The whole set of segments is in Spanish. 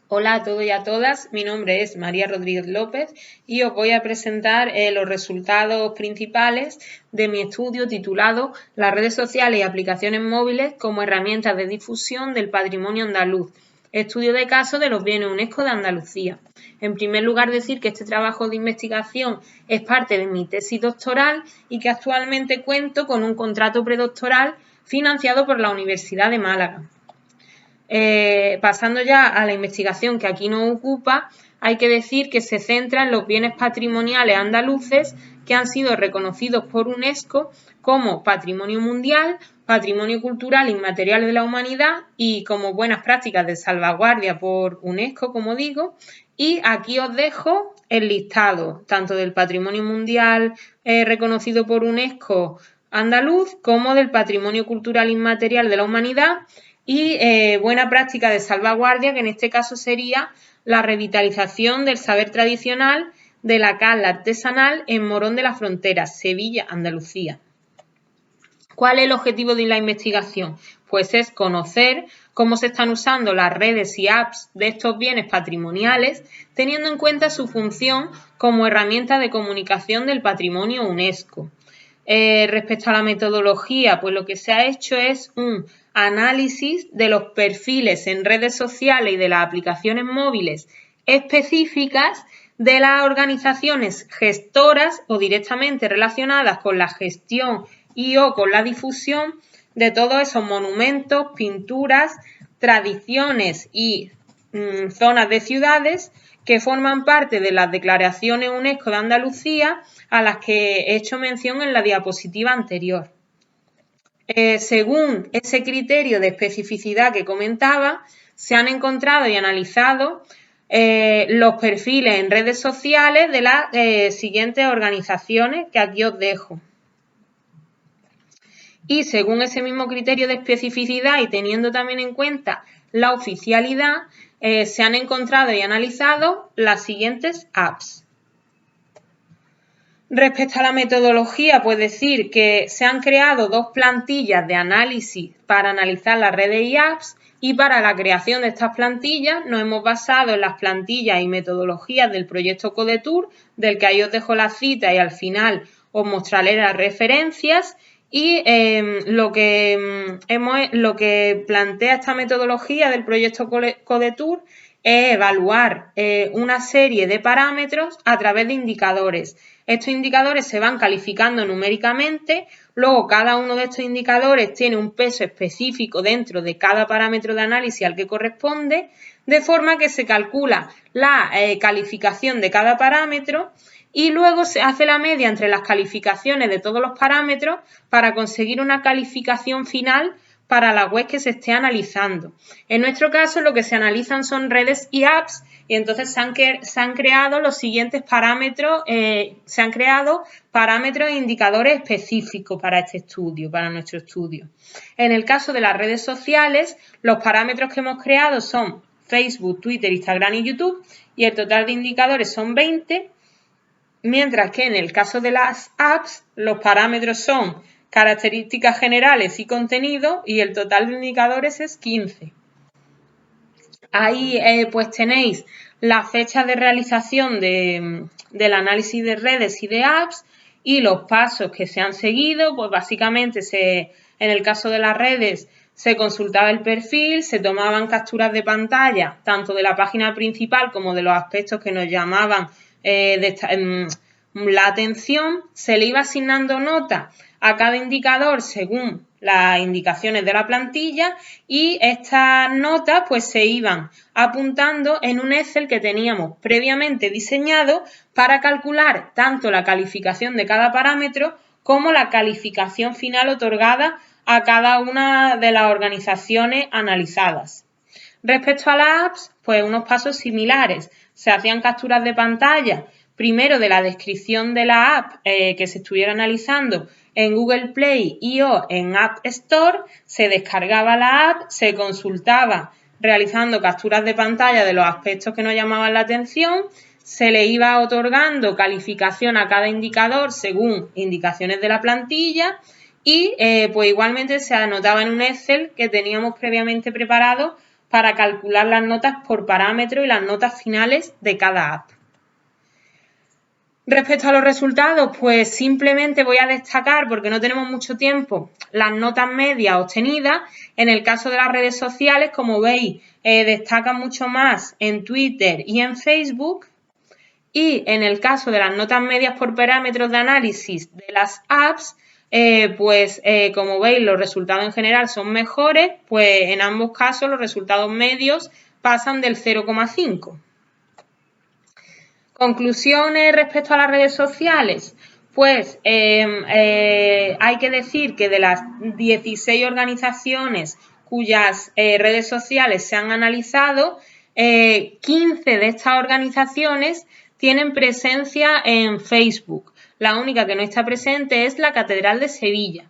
Hola a todos y a todas, mi nombre es María Rodríguez López y os voy a presentar los resultados principales de mi estudio titulado Las redes sociales y aplicaciones móviles como herramientas de difusión del patrimonio andaluz, estudio de caso de los bienes UNESCO de Andalucía. En primer lugar, decir que este trabajo de investigación es parte de mi tesis doctoral y que actualmente cuento con un contrato predoctoral financiado por la Universidad de Málaga. Pasando ya a la investigación que aquí nos ocupa, hay que decir que se centra en los bienes patrimoniales andaluces que han sido reconocidos por UNESCO como Patrimonio Mundial, Patrimonio Cultural Inmaterial de la Humanidad y como buenas prácticas de salvaguardia por UNESCO, como digo. Y aquí os dejo el listado tanto del Patrimonio Mundial reconocido por UNESCO andaluz como del Patrimonio Cultural Inmaterial de la Humanidad y buena práctica de salvaguardia, que en este caso sería la revitalización del saber tradicional de la cal artesanal en Morón de la Frontera, Sevilla, Andalucía. ¿Cuál es el objetivo de la investigación? Pues es conocer cómo se están usando las redes y apps de estos bienes patrimoniales, teniendo en cuenta su función como herramienta de comunicación del patrimonio UNESCO. Respecto a la metodología, pues lo que se ha hecho es un análisis de los perfiles en redes sociales y de las aplicaciones móviles específicas de las organizaciones gestoras o directamente relacionadas con la gestión y o con la difusión de todos esos monumentos, pinturas, tradiciones y zonas de ciudades que forman parte de las declaraciones UNESCO de Andalucía a las que he hecho mención en la diapositiva anterior. Según ese criterio de especificidad que comentaba, se han encontrado y analizado los perfiles en redes sociales de las siguientes organizaciones que aquí os dejo. Y según ese mismo criterio de especificidad y teniendo también en cuenta la oficialidad, se han encontrado y analizado las siguientes apps. Respecto a la metodología, pues decir que se han creado dos plantillas de análisis para analizar las redes y apps y para la creación de estas plantillas nos hemos basado en las plantillas y metodologías del proyecto CodeTour, del que ahí os dejo la cita y al final os mostraré las referencias y lo que plantea esta metodología del proyecto CodeTour es evaluar una serie de parámetros a través de indicadores. Estos indicadores se van calificando numéricamente, luego cada uno de estos indicadores tiene un peso específico dentro de cada parámetro de análisis al que corresponde, de forma que se calcula la calificación de cada parámetro y luego se hace la media entre las calificaciones de todos los parámetros para conseguir una calificación final para la web que se esté analizando. En nuestro caso, lo que se analizan son redes y apps y entonces se han creado los siguientes parámetros, se han creado parámetros e indicadores específicos para este estudio, para nuestro estudio. En el caso de las redes sociales, los parámetros que hemos creado son Facebook, Twitter, Instagram y YouTube y el total de indicadores son 20, mientras que en el caso de las apps, los parámetros son características generales y contenido y el total de indicadores es 15. Ahí pues tenéis la fecha de realización del análisis de redes y de apps y los pasos que se han seguido, pues básicamente en el caso de las redes se consultaba el perfil, se tomaban capturas de pantalla tanto de la página principal como de los aspectos que nos llamaban la atención, se le iba asignando nota a cada indicador según las indicaciones de la plantilla y estas notas pues se iban apuntando en un Excel que teníamos previamente diseñado para calcular tanto la calificación de cada parámetro como la calificación final otorgada a cada una de las organizaciones analizadas. Respecto a las apps, pues unos pasos similares. Se hacían capturas de pantalla, primero de la descripción de la app que se estuviera analizando en Google Play y o en App Store, se descargaba la app, se consultaba realizando capturas de pantalla de los aspectos que nos llamaban la atención, se le iba otorgando calificación a cada indicador según indicaciones de la plantilla y pues igualmente se anotaba en un Excel que teníamos previamente preparado para calcular las notas por parámetro y las notas finales de cada app. Respecto a los resultados, pues simplemente voy a destacar, porque no tenemos mucho tiempo, las notas medias obtenidas. En el caso de las redes sociales, como veis, destacan mucho más en Twitter y en Facebook. Y en el caso de las notas medias por parámetros de análisis de las apps, como veis, los resultados en general son mejores, pues en ambos casos los resultados medios pasan del 0,5. Conclusiones respecto a las redes sociales. Pues hay que decir que de las 16 organizaciones cuyas redes sociales se han analizado, 15 de estas organizaciones tienen presencia en Facebook. La única que no está presente es la Catedral de Sevilla.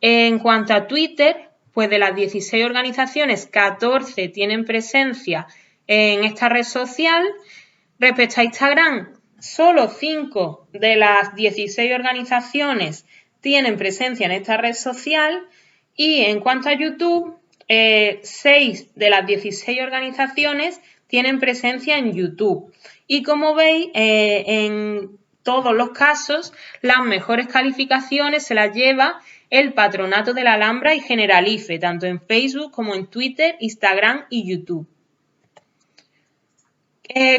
En cuanto a Twitter, pues de las 16 organizaciones, 14 tienen presencia en esta red social. Respecto a Instagram, solo 5 de las 16 organizaciones tienen presencia en esta red social. Y en cuanto a YouTube, 6 de las 16 organizaciones tienen presencia en YouTube. Y como veis, en todos los casos, las mejores calificaciones se las lleva el Patronato de la Alhambra y Generalife, tanto en Facebook como en Twitter, Instagram y YouTube.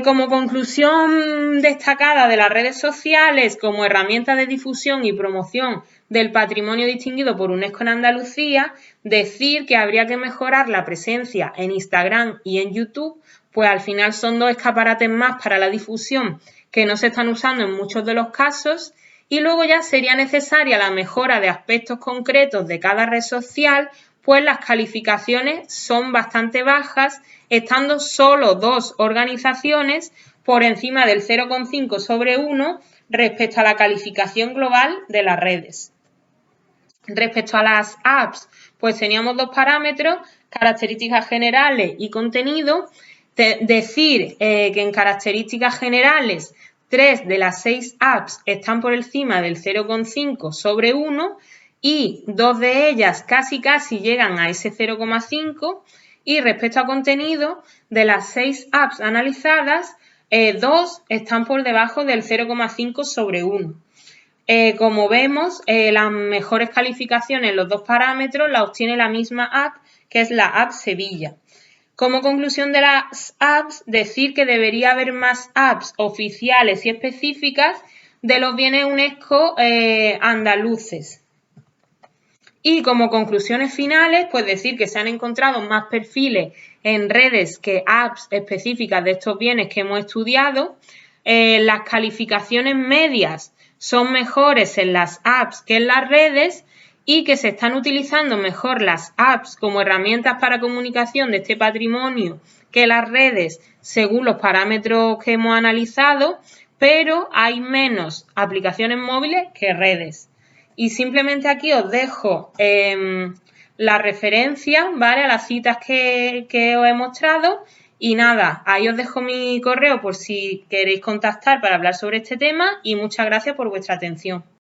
Como conclusión destacada de las redes sociales como herramienta de difusión y promoción del patrimonio distinguido por UNESCO en Andalucía, decir que habría que mejorar la presencia en Instagram y en YouTube, pues al final son dos escaparates más para la difusión que no se están usando en muchos de los casos, y luego ya sería necesaria la mejora de aspectos concretos de cada red social, pues las calificaciones son bastante bajas, estando solo 2 organizaciones por encima del 0,5 sobre 1 respecto a la calificación global de las redes. Respecto a las apps, pues teníamos 2 parámetros, características generales y contenido. Decir que en características generales 3 de las 6 apps están por encima del 0,5 sobre 1 y 2 de ellas casi llegan a ese 0,5. Y respecto a contenido, de las 6 apps analizadas, 2 están por debajo del 0,5 sobre 1. Como vemos, las mejores calificaciones en los 2 parámetros las obtiene la misma app, que es la app Sevilla. Como conclusión de las apps, decir que debería haber más apps oficiales y específicas de los bienes UNESCO andaluces. Y como conclusiones finales, pues decir que se han encontrado más perfiles en redes que apps específicas de estos bienes que hemos estudiado. Las calificaciones medias son mejores en las apps que en las redes y que se están utilizando mejor las apps como herramientas para comunicación de este patrimonio que las redes según los parámetros que hemos analizado, pero hay menos aplicaciones móviles que redes. Y simplemente aquí os dejo la referencia, ¿vale?, a las citas que os he mostrado. Y nada, ahí os dejo mi correo por si queréis contactar para hablar sobre este tema y muchas gracias por vuestra atención.